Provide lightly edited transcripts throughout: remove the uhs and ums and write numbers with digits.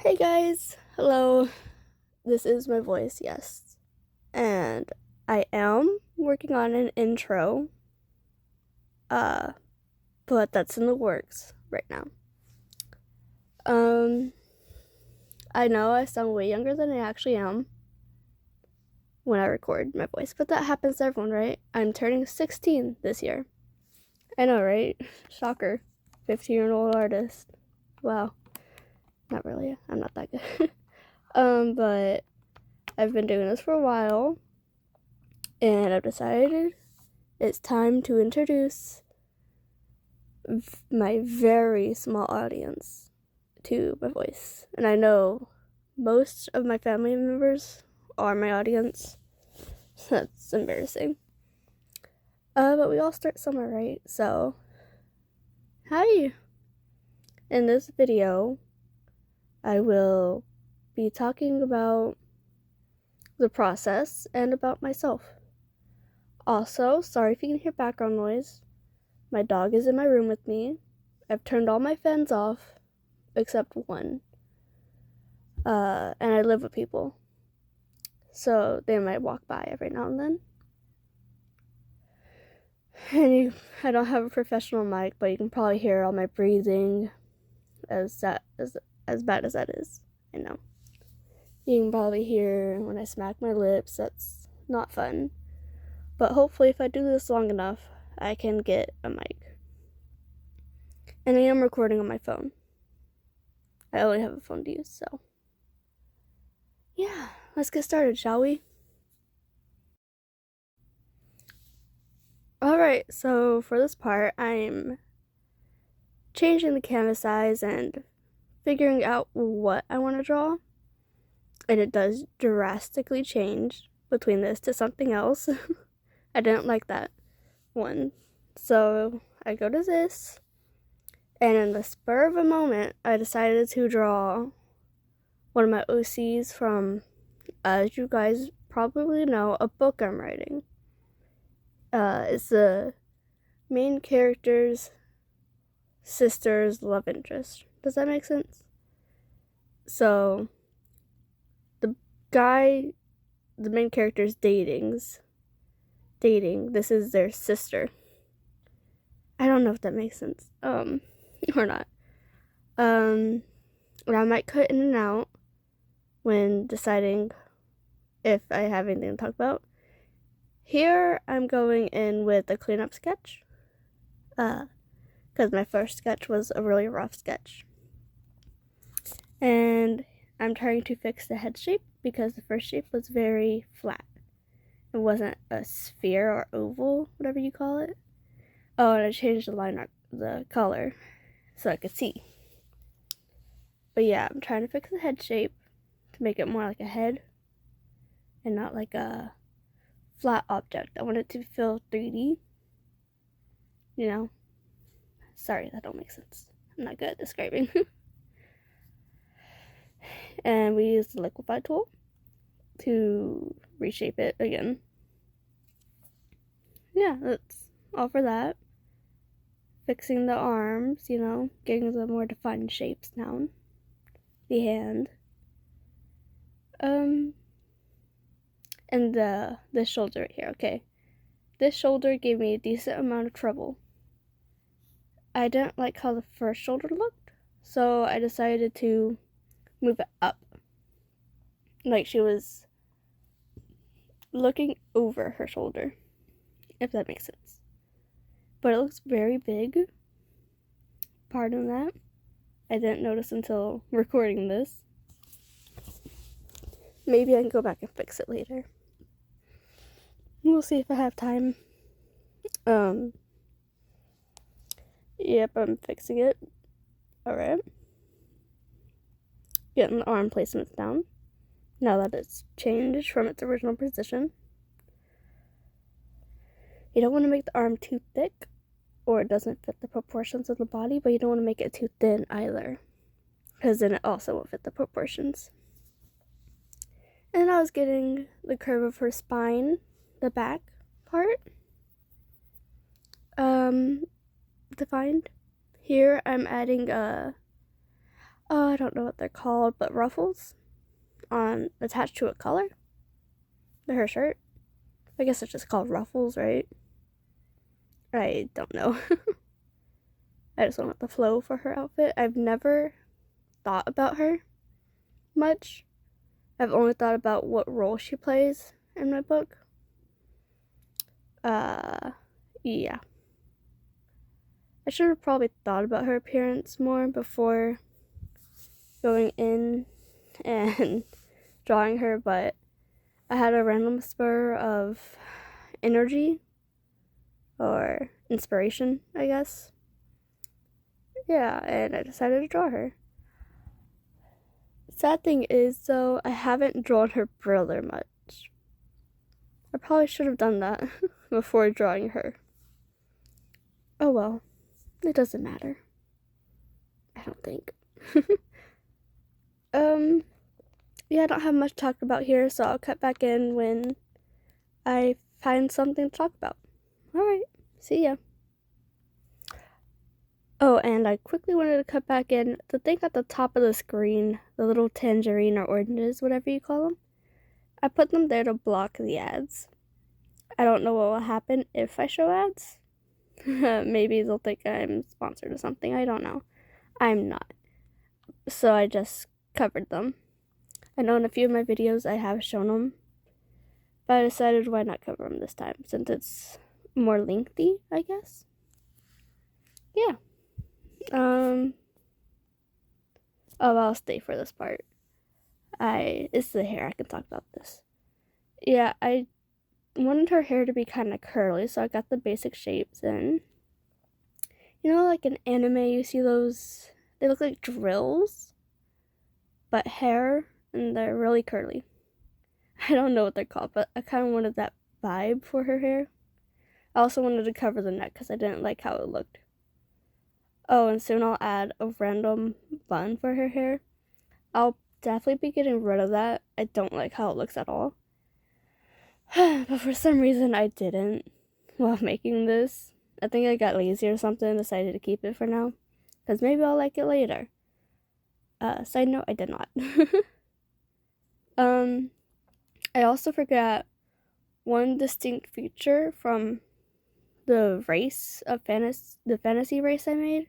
Hey guys, hello. This is my voice, yes. And I am working on an intro. But that's in the works right now. I know I sound way younger than I actually am when I record my voice, but that happens to everyone, right? I'm turning 16 this year. I know, right? Shocker. 15-year-old artist. Wow. Not really. I'm not that good. But I've been doing this for a while, and I've decided it's time to introduce my very small audience to my voice. And I know most of my family members are my audience, so that's embarrassing. But we all start somewhere, right? So, hi! In this video, I will be talking about the process and about myself. Also, sorry if you can hear background noise. My dog is in my room with me. I've turned all my fans off except one. And I live with people, so they might walk by every now and then. And I don't have a professional mic, but you can probably hear all my breathing, as bad as that is. I know. You can probably hear when I smack my lips. That's not fun. But hopefully, if I do this long enough, I can get a mic. And I am recording on my phone. I only have a phone to use, so yeah, let's get started, shall we? Alright, so for this part, I'm changing the canvas size and figuring out what I want to draw. And it does drastically change between this to something else. I didn't like that one. So I go to this, and in the spur of a moment, I decided to draw one of my OCs from, as you guys probably know, a book I'm writing. It's the main character's sister's love interest. Does that make sense? So, the main character's dating, this is their sister. I don't know if that makes sense, or not. And I might cut in and out when deciding if I have anything to talk about. Here, I'm going in with a cleanup sketch, because my first sketch was a really rough sketch. And I'm trying to fix the head shape because the first shape was very flat. It wasn't a sphere or oval, whatever you call it. Oh, and I changed the color so I could see. But yeah, I'm trying to fix the head shape to make it more like a head and not like a flat object. I want it to feel 3D. You know? Sorry, that don't make sense. I'm not good at describing. And we use the liquify tool to reshape it again. Yeah, that's all for that. Fixing the arms, getting the more defined shapes down. The hand. And the shoulder right here, okay. This shoulder gave me a decent amount of trouble. I didn't like how the first shoulder looked, so I decided to move it up. Like she was looking over her shoulder, if that makes sense. But it looks very big. Pardon that. I didn't notice until recording this. Maybe I can go back and fix it later. We'll see if I have time. Yep, I'm fixing it. Alright. Getting the arm placements down. Now that it's changed from its original position. You don't want to make the arm too thick, or it doesn't fit the proportions of the body, but you don't want to make it too thin either, because then it also won't fit the proportions. And I was getting the curve of her spine, the back part, defined. Here I'm adding I don't know what they're called, but ruffles on attached to a collar. Her shirt. I guess it's just called ruffles, right? I don't know. I just went with the flow for her outfit. I've never thought about her much. I've only thought about what role she plays in my book. Yeah. I should have probably thought about her appearance more before going in and drawing her, but I had a random spur of energy or inspiration, I guess. Yeah, and I decided to draw her. Sad thing is, though, I haven't drawn her brother much. I probably should have done that before drawing her. Oh well, it doesn't matter. I don't think. Yeah, I don't have much to talk about here, so I'll cut back in when I find something to talk about. Alright, see ya. Oh, and I quickly wanted to cut back in the thing at the top of the screen, the little tangerine or oranges, whatever you call them. I put them there to block the ads. I don't know what will happen if I show ads. Maybe they'll think I'm sponsored or something. I don't know. I'm not. So I just covered them. I know in a few of my videos I have shown them, but I decided why not cover them this time since it's more lengthy, I guess. Yeah. Oh, I'll stay for this part. It's the hair. I can talk about this. Yeah, I wanted her hair to be kind of curly, so I got the basic shapes and like in anime you see those, they look like drills, but hair, and they're really curly. I don't know what they're called, but I kind of wanted that vibe for her hair. I also wanted to cover the neck because I didn't like how it looked. Oh, and soon I'll add a random bun for her hair. I'll definitely be getting rid of that. I don't like how it looks at all. But for some reason I didn't while making this. I think I got lazy or something and decided to keep it for now. Because maybe I'll like it later. Side note, I did not. I also forgot one distinct feature from the race of the fantasy race I made.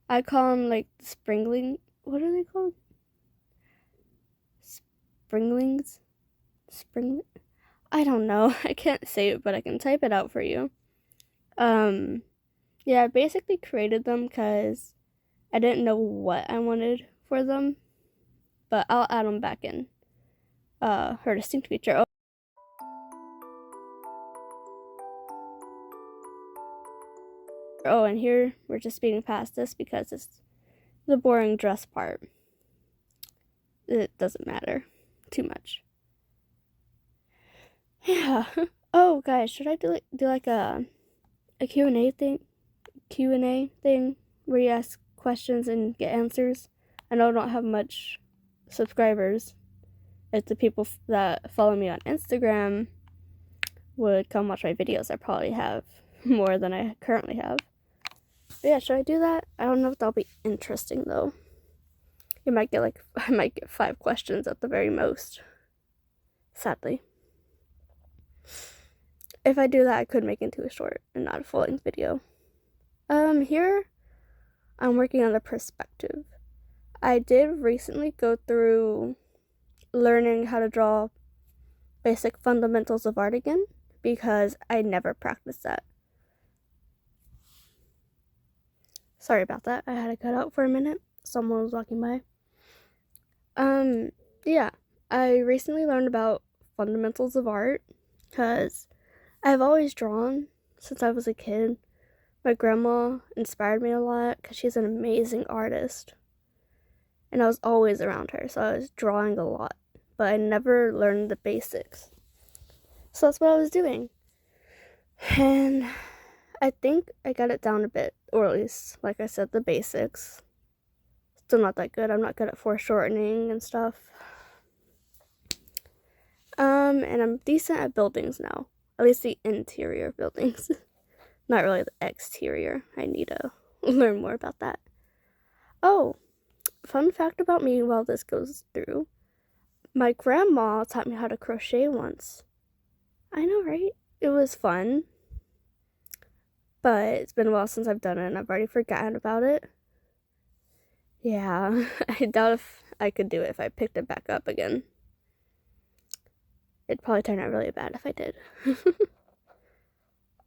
I call them like springling. What are they called? Springlings? I don't know. I can't say it, but I can type it out for you. Yeah, I basically created them because I didn't know what I wanted for them, but I'll add them back in. Her distinct feature. Oh, and here we're just speeding past this because it's the boring dress part. It doesn't matter too much. Yeah. Oh, guys, should I do like a Q&A thing? Q&A thing where you ask questions and get answers. I know I don't have much subscribers. If the people that follow me on Instagram would come watch my videos, I probably have more than I currently have. But yeah, should I do that? I don't know if that'll be interesting though. I might get 5 questions at the very most. Sadly. If I do that, I could make it into a short and not a full-length video. Here I'm working on the perspective. I did recently go through learning how to draw basic fundamentals of art again because I never practiced that. Sorry about that. I had to cut out for a minute. Someone was walking by. Yeah. I recently learned about fundamentals of art because I've always drawn since I was a kid. My grandma inspired me a lot because she's an amazing artist. And I was always around her, so I was drawing a lot. But I never learned the basics. So that's what I was doing. And I think I got it down a bit, or at least, like I said, the basics. Still not that good. I'm not good at foreshortening and stuff. And I'm decent at buildings now. At least the interior buildings. Not really the exterior. I need to learn more about that. Oh, fun fact about me while this goes through. My grandma taught me how to crochet once. I know, right? It was fun. But it's been a while since I've done it and I've already forgotten about it. Yeah, I doubt if I could do it if I picked it back up again. It'd probably turn out really bad if I did.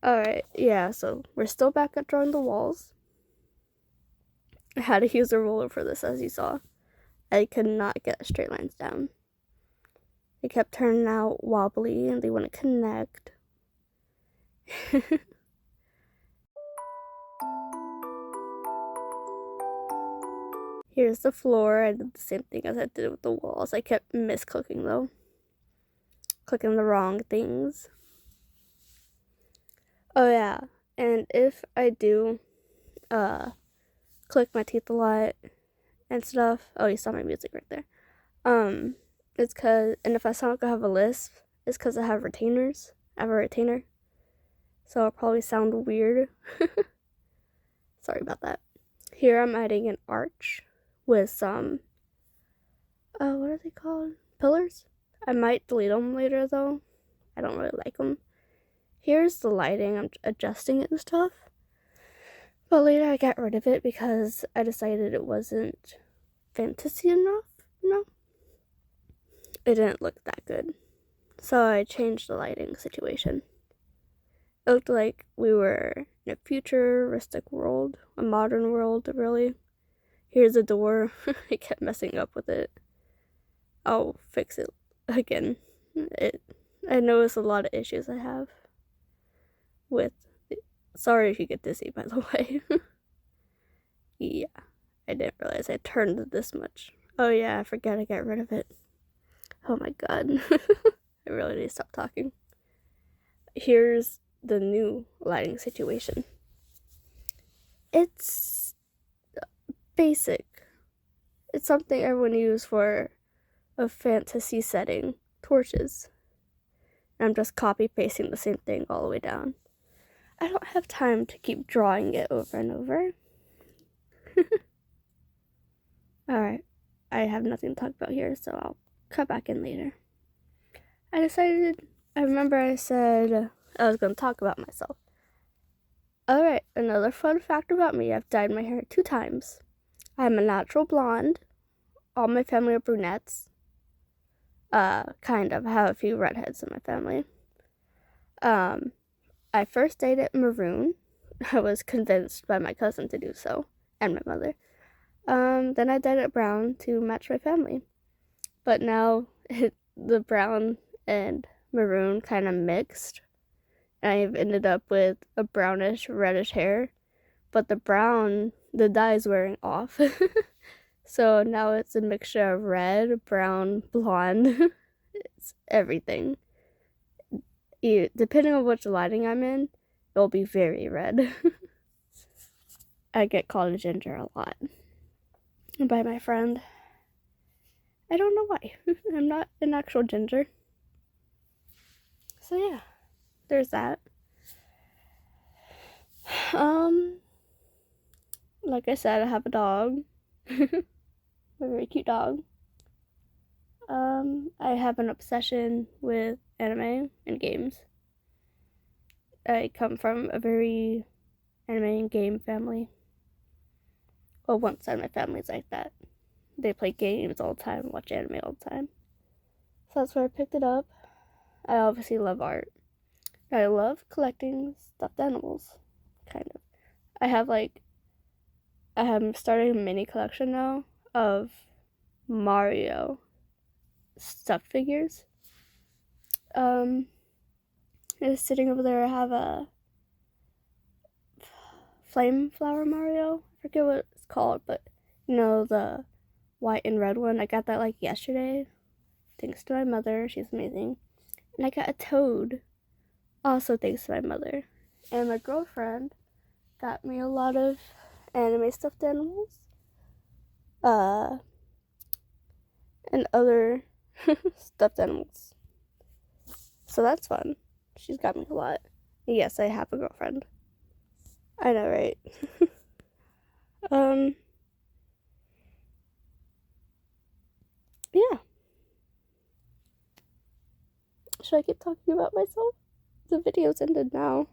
Alright, yeah, so we're still back at drawing the walls. I had to use a ruler for this, as you saw. I could not get straight lines down. They kept turning out wobbly and they wouldn't connect. Here's the floor. I did the same thing as I did with the walls. I kept misclicking though. Clicking the wrong things. Oh yeah, and if I do click my teeth a lot and stuff. Oh, you saw my music right there. It's cause, and if I sound like I have a lisp, it's cause I have retainers. I have a retainer. So I'll probably sound weird. Sorry about that. Here I'm adding an arch with some, what are they called? Pillars? I might delete them later though. I don't really like them. Here's the lighting. I'm adjusting it and stuff. But later I got rid of it because I decided it wasn't fantasy enough, you know? It didn't look that good. So I changed the lighting situation. It looked like we were in a futuristic world, a modern world, really. Here's a door. I kept messing up with it. I'll fix it again. I noticed a lot of issues I have with it. Sorry if you get dizzy, by the way. Yeah, I didn't realize I turned it this much. Oh yeah, I forgot I got rid of it. Oh my god. I really need to stop talking. Here's the new lighting situation. It's basic. It's something everyone uses for a fantasy setting. Torches. I'm just copy pasting the same thing all the way down. I don't have time to keep drawing it over and over. Alright, I have nothing to talk about here, so I'll cut back in later. I remember I said I was going to talk about myself. Alright, another fun fact about me, I've dyed my hair 2 times. I'm a natural blonde. All my family are brunettes. Kind of. I have a few redheads in my family. I first dyed it maroon. I was convinced by my cousin to do so, and my mother. Then I dyed it brown to match my family. But now the brown and maroon kind of mixed. And I've ended up with a brownish, reddish hair. But the dye is wearing off. So now it's a mixture of red, brown, blonde. It's everything. Depending on which lighting I'm in, it'll be very red. I get called a ginger a lot by my friend. I don't know why. I'm not an actual ginger. So yeah, there's that. Like I said, I have a dog. A very cute dog. I have an obsession with anime and games. I come from a very anime and game family. Well, one side of my family's like that. They play games all the time and watch anime all the time. So that's where I picked it up. I obviously love art. I love collecting stuffed animals, kind of. I'm starting a mini collection now of Mario stuffed figures. It's sitting over there. I have a flame flower Mario. I forget what it's called, but you know, the white and red one. I got that like yesterday. Thanks to my mother. She's amazing. And I got a Toad. Also thanks to my mother. And my girlfriend got me a lot of anime stuffed animals. And other stuffed animals. So that's fun. She's got me a lot. Yes, I have a girlfriend. I know, right? should I keep talking about myself? The video's ended now.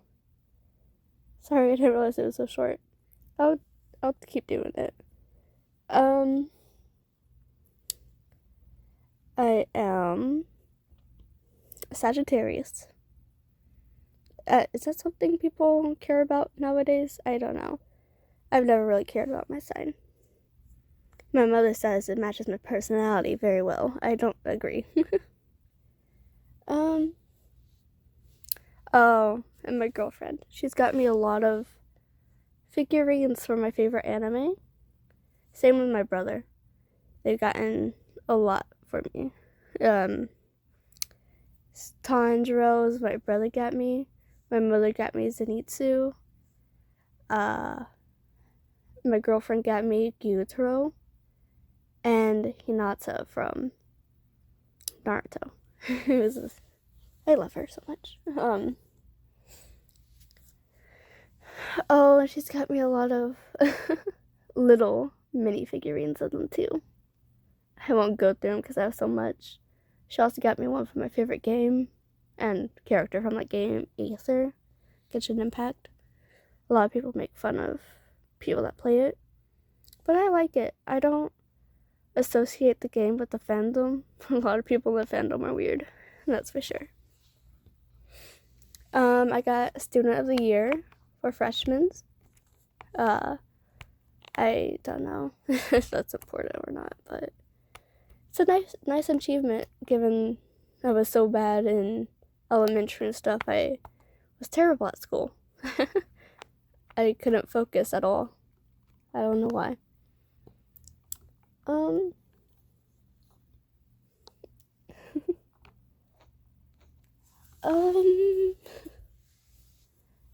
Sorry, I didn't realize it was so short. I'll keep doing it. I am Sagittarius. Is that something people care about nowadays? I don't know. I've never really cared about my sign. My mother says it matches my personality very well. I don't agree. Oh, and my girlfriend. She's got me a lot of figurines for my favorite anime. Same with my brother. They've gotten a lot for me. Tanjiro's my brother got me. My mother got me Zenitsu. My girlfriend got me Gyutaro. And Hinata from Naruto. I love her so much. Oh, and she's got me a lot of little mini figurines of them too. I won't go through them because I have so much. She also got me one from my favorite game and character from that game, Aether, Genshin Impact. A lot of people make fun of people that play it, but I like it. I don't associate the game with the fandom. A lot of people in the fandom are weird, that's for sure. I got Student of the Year for freshmen. I don't know if that's important or not, but it's a nice achievement given I was so bad in elementary and stuff. I was terrible at school. I couldn't focus at all. I don't know why.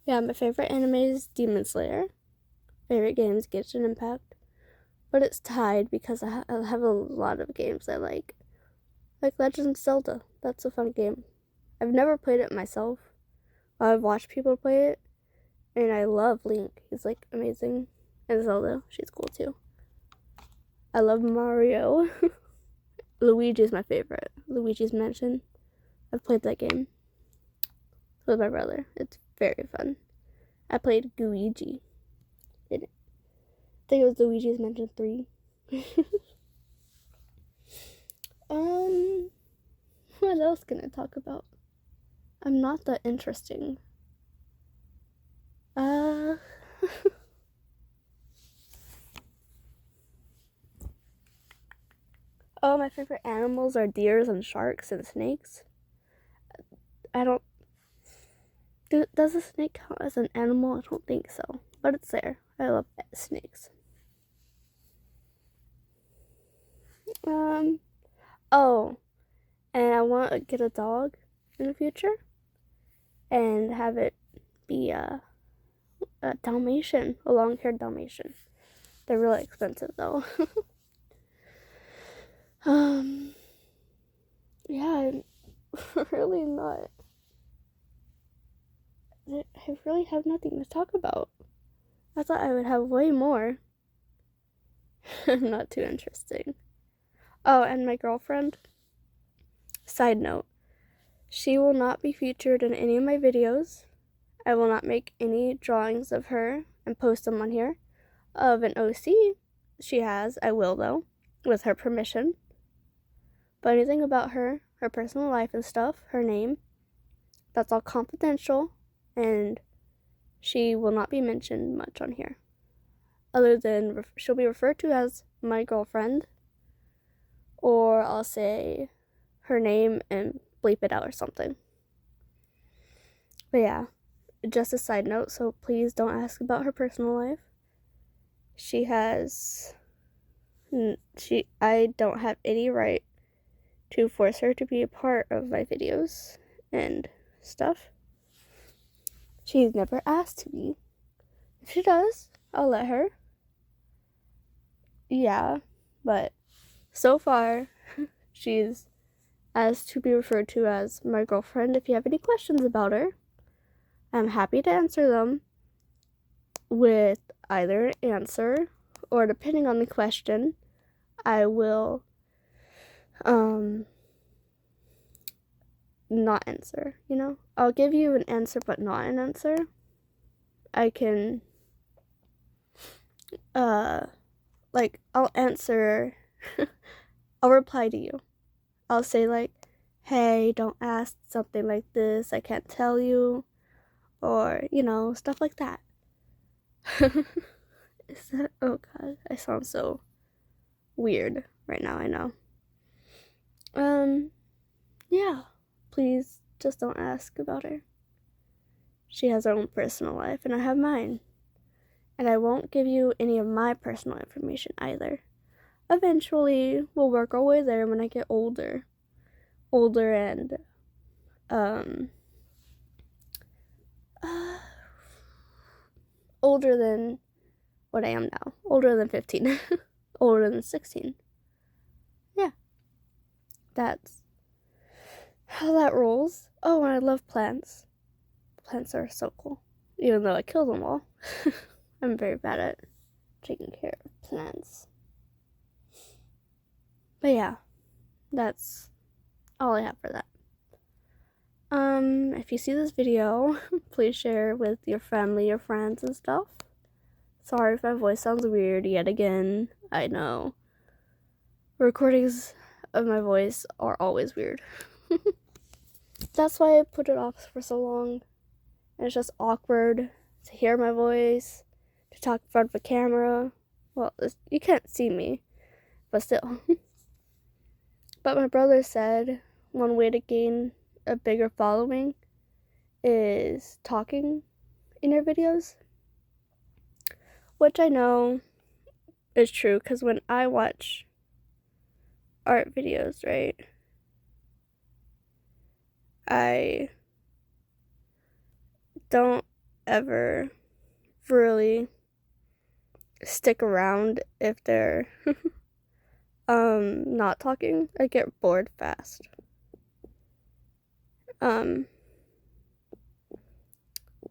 Yeah, my favorite anime is Demon Slayer. Favorite game is Genshin Impact. But it's tied because I have a lot of games I like. Like Legend of Zelda. That's a fun game. I've never played it myself. I've watched people play it. And I love Link. He's like amazing. And Zelda. She's cool too. I love Mario. Luigi's my favorite. Luigi's Mansion. I've played that game with my brother. It's very fun. I played Luigi in it. I think it was Luigi's Mansion 3. What else can I talk about? I'm not that interesting. Oh, my favorite animals are deers and sharks and snakes. Does a snake count as an animal? I don't think so, but it's there. I love snakes. Oh, and I want to get a dog in the future and have it be a Dalmatian, a long-haired Dalmatian. They're really expensive though. Yeah, I'm really not. I really have nothing to talk about. I thought I would have way more. I'm not too interesting. Oh, and my girlfriend. Side note, she will not be featured in any of my videos. I will not make any drawings of her and post them on here. Of an OC she has, I will though, with her permission. But anything about her personal life and stuff, her name, that's all confidential, and she will not be mentioned much on here. Other than she'll be referred to as my girlfriend, or I'll say her name and bleep it out or something. But yeah, just a side note, so please don't ask about her personal life. I don't have any right to force her to be a part of my videos and stuff. She's never asked to be. If she does, I'll let her. Yeah, but so far, she's asked to be referred to as my girlfriend. If you have any questions about her, I'm happy to answer them with either an answer or, depending on the question, I will not answer, you know? I'll give you an answer but not an answer. I can like I'll answer I'll reply to you. I'll say like, hey, don't ask something like this, I can't tell you, or you know, stuff like that. Is that, oh god, I sound so weird right now, I know. Yeah, please just don't ask about her. She has her own personal life and I have mine. And I won't give you any of my personal information either. Eventually, we'll work our way there when I get older. Older and, older than what I am now. Older than 15. Older than 16. Yeah. That's how that rolls. Oh, and I love plants. Plants are so cool. Even though I kill them all. I'm very bad at taking care of plants. But yeah, that's all I have for that. If you see this video, please share with your family, your friends, and stuff. Sorry if my voice sounds weird yet again. I know. Recordings of my voice are always weird. That's why I put it off for so long. And it's just awkward to hear my voice, to talk in front of a camera. Well, you can't see me, but still. But my brother said one way to gain a bigger following is talking in your videos, which I know is true because when I watch art videos, right, I don't ever really stick around if they're not talking. I get bored fast.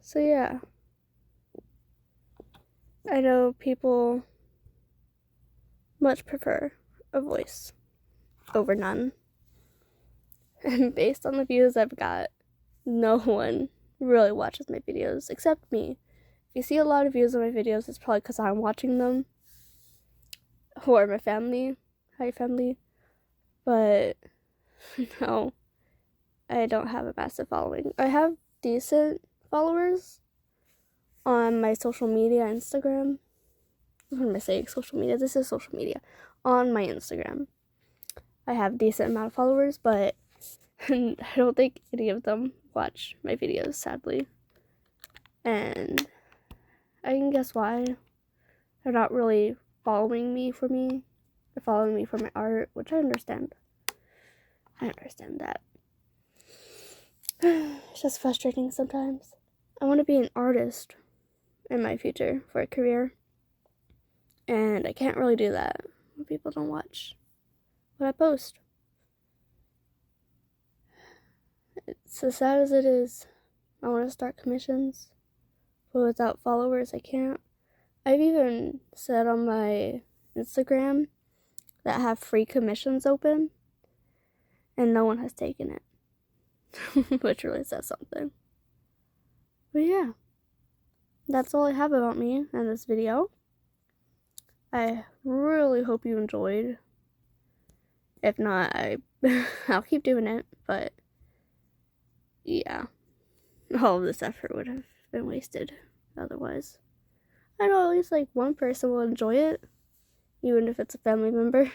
So yeah, I know people much prefer a voice over none. And based on the views I've got, no one really watches my videos except me. If you see a lot of views on my videos, it's probably because I'm watching them. Or my family. Hi, family. But no, I don't have a massive following. I have decent followers on my social media, Instagram. What am I saying? Social media? This is social media. On my Instagram, I have a decent amount of followers, but I don't think any of them watch my videos, sadly. And I can guess why. They're not really following me for me. They're following me for my art, which I understand. I understand that. It's just frustrating sometimes. I want to be an artist in my future for a career. And I can't really do that when people don't watch what I post. It's as sad as it is. I want to start commissions, but without followers, I can't. I've even said on my Instagram that I have free commissions open, and no one has taken it, which really says something. But yeah, that's all I have about me in this video. I really hope you enjoyed. If not, I'll keep doing it, but yeah, all of this effort would have been wasted otherwise. I know at least like one person will enjoy it, even if it's a family member.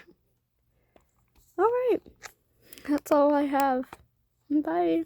Alright, that's all I have. Bye.